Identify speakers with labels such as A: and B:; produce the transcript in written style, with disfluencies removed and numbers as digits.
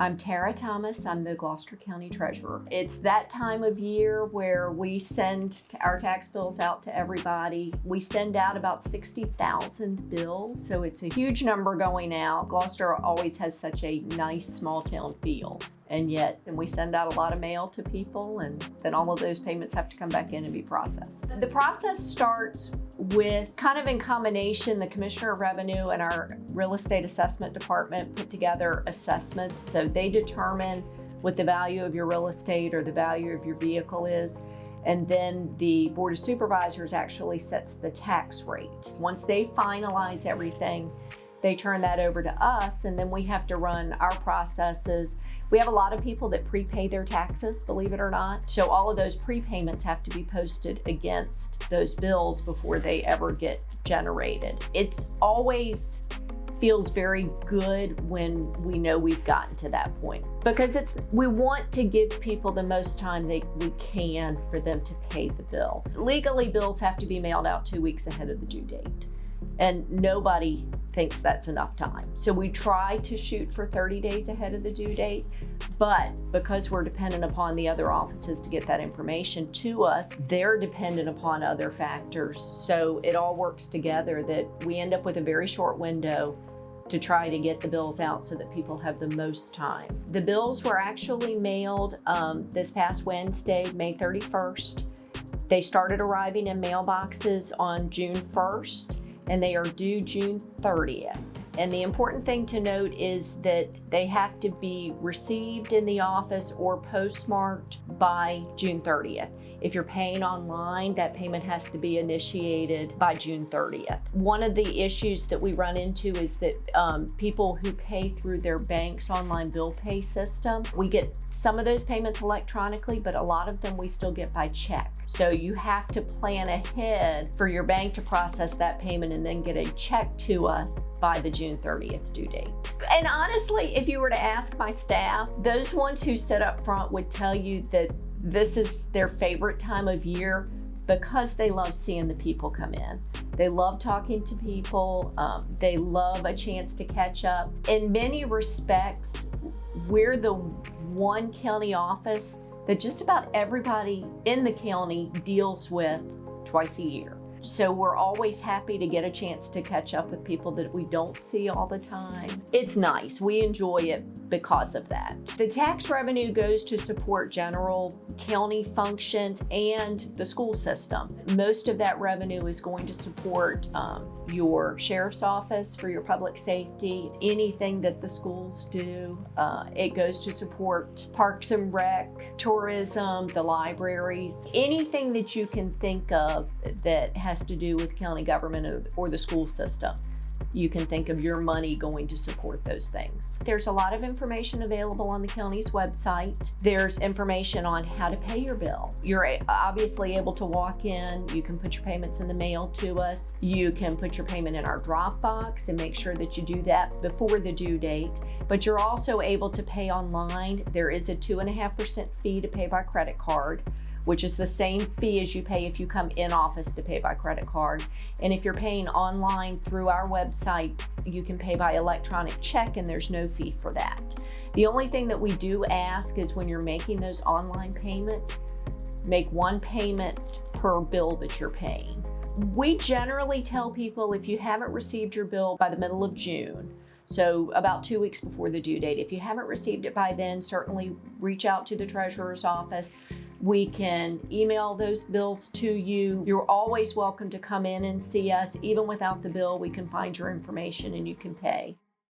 A: I'm Tara Thomas. I'm the Gloucester County Treasurer. It's that time of year where we send our tax bills out to everybody. We send out about 60,000 bills, so it's a huge number going out. Gloucester always has such a nice small town feel, and we send out a lot of mail to people, and then all of those payments have to come back in and be processed. The process starts with kind of in combination, the Commissioner of Revenue and our Real Estate Assessment Department put together assessments. So they determine what the value of your real estate or the value of your vehicle is. And then the Board of Supervisors actually sets the tax rate. Once they finalize everything, they turn that over to us, and then we have to run our processes. We have a lot of people that prepay their taxes, believe it or not. So all of those prepayments have to be posted against those bills before they ever get generated. It's always feels very good when we know we've gotten to that point, because we want to give people the most time we can for them to pay the bill. Legally, bills have to be mailed out 2 weeks ahead of the due date, and nobody thinks that's enough time. So we try to shoot for 30 days ahead of the due date, but because we're dependent upon the other offices to get that information to us, they're dependent upon other factors. So it all works together that we end up with a very short window to try to get the bills out so that people have the most time. The bills were actually mailed this past Wednesday, May 31st. They started arriving in mailboxes on June 1st. And they are due June 30th. And the important thing to note is that they have to be received in the office or postmarked by June 30th. If you're paying online, that payment has to be initiated by June 30th. One of the issues that we run into is that people who pay through their bank's online bill pay system, we get some of those payments electronically, but a lot of them we still get by check. So you have to plan ahead for your bank to process that payment and then get a check to us by the June 30th due date. And honestly, if you were to ask my staff, those ones who sit up front would tell you that this is their favorite time of year because they love seeing the people come in. They love talking to people. They love a chance to catch up. In many respects, we're the one county office that just about everybody in the county deals with twice a year. So we're always happy to get a chance to catch up with people that we don't see all the time. It's nice. We enjoy it because of that. The tax revenue goes to support general county functions and the school system. Most of that revenue is going to support your sheriff's office for your public safety, anything that the schools do. It goes to support parks and rec, tourism, the libraries, anything that you can think of that has to do with county government or the school system. You can think of your money going to support those things. There's a lot of information available on the county's website. There's information on how to pay your bill. You're obviously able to walk in. You can put your payments in the mail to us. You can put your payment in our drop box and make sure that you do that before the due date. But you're also able to pay online. There is a 2.5% fee to pay by credit card, which is the same fee as you pay if you come in office to pay by credit card. And if you're paying online through our website, you can pay by electronic check and there's no fee for that. The only thing that we do ask is when you're making those online payments, make one payment per bill that you're paying. We generally tell people if you haven't received your bill by the middle of June, so about 2 weeks before the due date, if you haven't received it by then, certainly reach out to the treasurer's office. We can email those bills to you. You're always welcome to come in and see us. Even without the bill, we can find your information and you can pay.